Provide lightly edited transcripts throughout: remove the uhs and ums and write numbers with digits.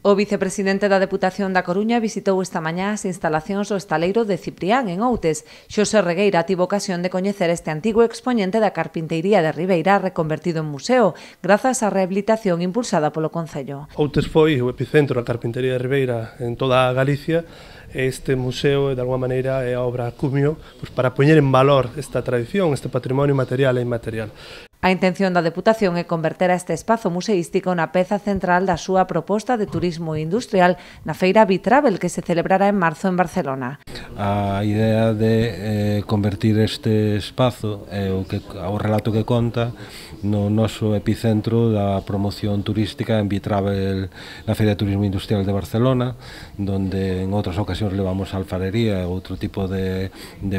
O vicepresidente da Deputación da Coruña visitou esta mañá as instalacións do estaleiro de Ciprián, en Outes. Xosé Regueira tivo ocasión de coñecer este antigo expoñente da carpinteiría de Ribeira reconvertido en museo, grazas á rehabilitación impulsada polo Concello. Outes foi o epicentro da carpintería de Ribeira en toda a Galicia. Este museo, de alguma maneira, é a obra cumio para poñer en valor esta tradición, este patrimonio material e inmaterial. A intención da Deputación é converter a este espazo museístico na peza central da súa proposta de turismo industrial na feira Bitravel que se celebrará en marzo en Barcelona. A idea de convertir este espazo o relato que conta no noso epicentro da promoción turística en Bitravel, na Feira de Turismo Industrial de Barcelona, donde en outras ocasións levamos alfarería e outro tipo de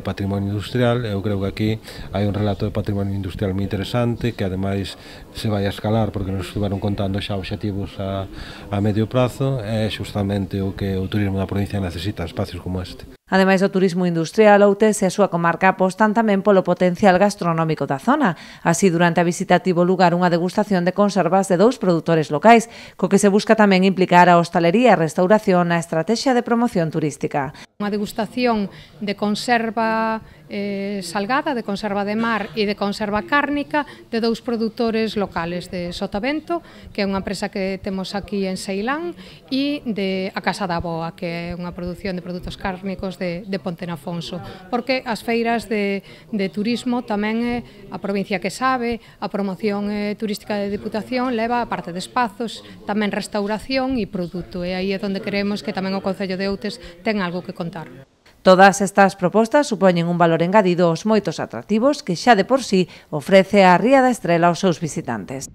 patrimonio industrial. Eu creo que aquí hai un relato de patrimonio industrial moi interesante que ademais se vai a escalar porque nos estiveron contando xa obxectivos a medio prazo. É xustamente o que o turismo da provincia necesita, espacios como este. Ademais do turismo industrial, Outes e a súa comarca apostan tamén polo potencial gastronómico da zona. Así, durante a visita tivo lugar unha degustación de conservas de 2 produtores locais, co que se busca tamén implicar a hostalería e restauración na estrategia de promoción turística. Unha degustación de conserva salgada, de conserva de mar e de conserva cárnica de 2 produtores locales, de Sotavento, que é unha empresa que temos aquí en Ceilán, e de a Casa da Boa, que é unha produción de produtos cárnicos de Ponte Nafonso, porque as feiras de turismo tamén é a provincia que sabe, a promoción turística de Deputación leva a parte de espazos, tamén restauración e produto, e aí é onde queremos que tamén o Concello de Outes ten algo que contar. Todas estas propostas supoñen un valor engadido aos moitos atractivos que xa de por sí ofrece a Ría da Estrela aos seus visitantes.